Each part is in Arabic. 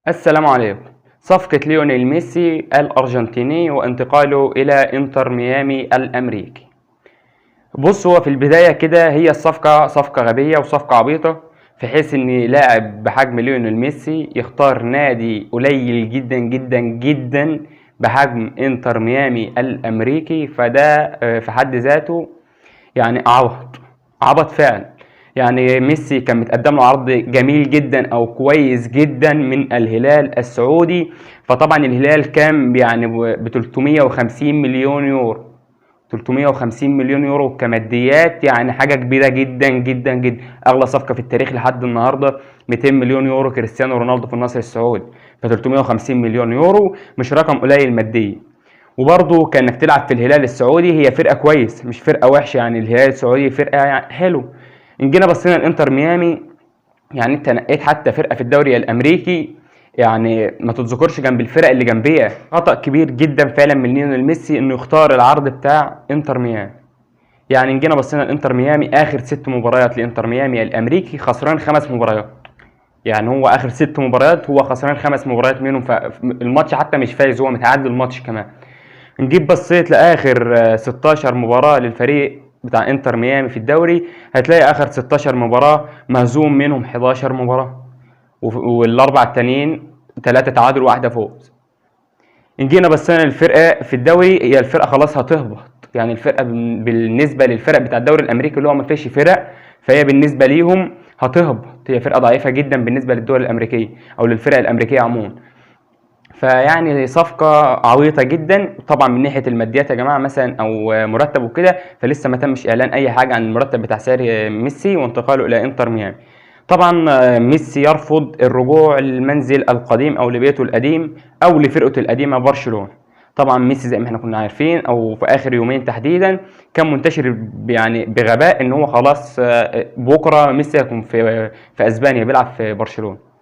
السلام عليكم. صفقة ليونيل ميسي الأرجنتيني وانتقاله إلى إنتر ميامي الأمريكي. بص، هو في البداية كده هي الصفقة صفقة غبية وصفقة عبيطة، في حيث إن لاعب بحجم ليونيل ميسي يختار نادي قليل جدا جدا جدا بحجم إنتر ميامي الأمريكي، فده في حد ذاته يعني عبط فعلا. يعني ميسي كان متقدم له عرض جميل جدا او كويس جدا من الهلال السعودي، فطبعا الهلال كان يعني ب 350 مليون يورو. 350 مليون يورو كماديات يعني حاجه كبيره جدا جدا جدا. اغلى صفقه في التاريخ لحد النهارده 200 مليون يورو كريستيانو رونالدو في النصر السعودي، ف 350 مليون يورو مش رقم قليل ماديا. وبرضه كانك تلعب في الهلال السعودي، هي فرقه كويس مش فرقه وحشه، يعني الهلال السعودي فرقه يعني حلو. ان جينا بصينا الانتر ميامي، يعني انت نقيت حتى فرقه في الدوري الامريكي يعني ما تتذكرش جنب الفرق اللي جنبيها. خطأ كبير جدا فعلا من ليونيل ميسي انه يختار العرض بتاع انتر ميامي. يعني ان جينا بصينا الانتر ميامي، اخر 6 مباريات لانتر ميامي الامريكي خسران 5 مباريات. يعني هو اخر 6 مباريات هو خسران 5 مباريات منهم، فالماتش حتى مش فايز، هو متعادل الماتش كمان. نجيب بصيت لاخر 16 مباراه للفريق بتاع انتر ميامي في الدوري، هتلاقي اخر 16 مباراه مهزوم منهم 11 مباراه، والاربع التانيين 3 تعادل وواحده فوز. ان جينا بصينا للفرقه في الدوري، هي الفرقه خلاص هتهبط. يعني الفرقه بالنسبه للفرق بتاع الدوري الامريكي اللي هو ما فيش فرق، فهي بالنسبه ليهم هتهبط. هي فرقه ضعيفه جدا بالنسبه للدول الامريكيه او للفرق الامريكيه عموما. فيعني صفقة عويطة جدا طبعا من ناحية الماديات يا جماعة، مثلا او مرتب وكده، فلسه ما تمش اعلان اي حاجة عن المرتب بتاع سعر ميسي وانتقاله الى انتر ميامي. طبعا ميسي يرفض الرجوع للمنزل القديم او لبيته القديم او لفرقته القديمة برشلونة. طبعا ميسي زي ما احنا كنا عارفين، او في اخر يومين تحديدا كان منتشر يعني بغباء ان هو خلاص بكره ميسي هيكون في اسبانيا بيلعب في برشلونة.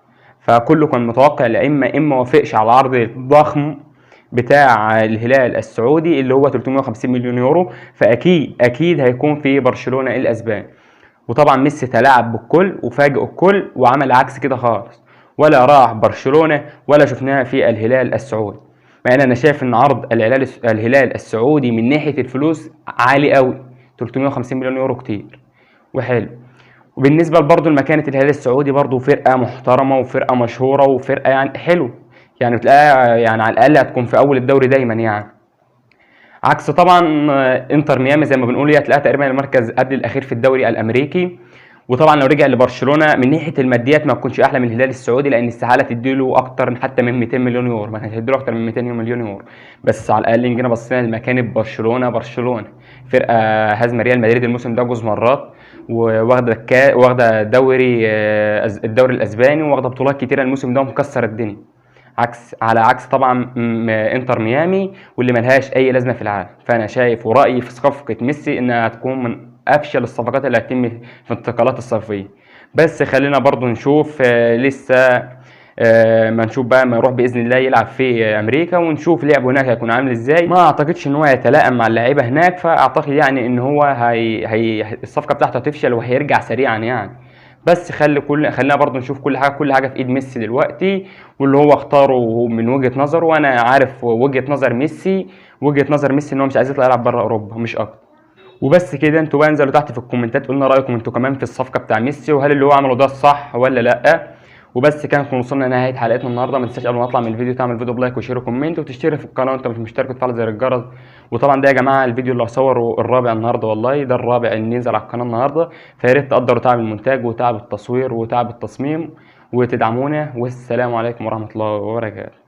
فكله كان متوقع لا اما وافقش على العرض الضخم بتاع الهلال السعودي اللي هو 350 مليون يورو، فاكيد هيكون في برشلونة الاسباني. وطبعا ميسي تلاعب بالكل وفاجئ الكل وعمل عكس كده خالص، ولا راح برشلونة ولا شفناها في الهلال السعودي. مع ان انا شايف ان عرض الهلال السعودي من ناحية الفلوس عالي قوي. 350 مليون يورو كتير وحلو. وبالنسبه برضه لمكانه الهلال السعودي، برضه فرقه محترمه وفرقه مشهوره وفرقه يعني حلو، يعني بتلاقيها يعني على الاقل هتكون في اول الدوري دايما يعني. عكس طبعا انتر ميامي زي ما بنقول، هي هتلاقيها تقريبا المركز قبل الاخير في الدوري الامريكي. وطبعا لو رجع لبرشلونه من ناحيه الماديات ما تكونش احلى من الهلال السعودي، لان استحاله تديله اكتر حتى من 200 مليون يورو، ما كانش هيديله اكتر من 200 مليون يورو. بس على الاقل جينا بصينا لمكانه برشلونه فرقه هزم ريال مدريد الموسم ده جوز مرات، وواخده واخده دوري الدوري الاسباني، وواخده بطولات كتيره الموسم ده ومكسر الدنيا. على عكس طبعا انتر ميامي واللي ملهاش اي لازمه في العالم. فانا شايف ورأيي في صفقه ميسي انها هتكون من افشل الصفقات اللي هتتم في الانتقالات الصيفيه. بس خلينا برضو نشوف لسه ما نشوف بقى ما يروح باذن الله يلعب في امريكا ونشوف لعبه هناك هيكون عامل ازاي. ما اعتقدش ان هو يتلائم مع اللعيبه هناك، فاعتقد يعني ان هو هي الصفقه بتاعته هتفشل وهيرجع سريعا يعني. بس خلينا برضو نشوف كل حاجه في ايد ميسي دلوقتي، واللي هو اختاره من وجهه نظره. وانا عارف وجهه نظر ميسي ان هو مش عايز يطلع يلعب بره اوروبا مش اكتر. وبس كده، انتوا بقى انزلوا تحت في الكومنتات قلنا رايكم انتوا كمان في الصفقه بتاع ميسي، وهل اللي هو عمله ده صح ولا لا. وبس كده نكون وصلنا لنهايه حلقتنا النهارده. ما تنساش قبل ما اطلع من الفيديو تعمل فيديو بلايك وشير وكومنت وتشترك في القناه وانت مش مشترك وتفعل زر الجرس. وطبعا ده يا جماعه الفيديو اللي هصوره الرابع النهارده، والله ده الرابع اللي نزل على القناه النهارده. فيا ريت تقدروا تعب المونتاج وتعب التصوير وتعب التصميم وتدعمونا. والسلام عليكم ورحمه الله وبركاته.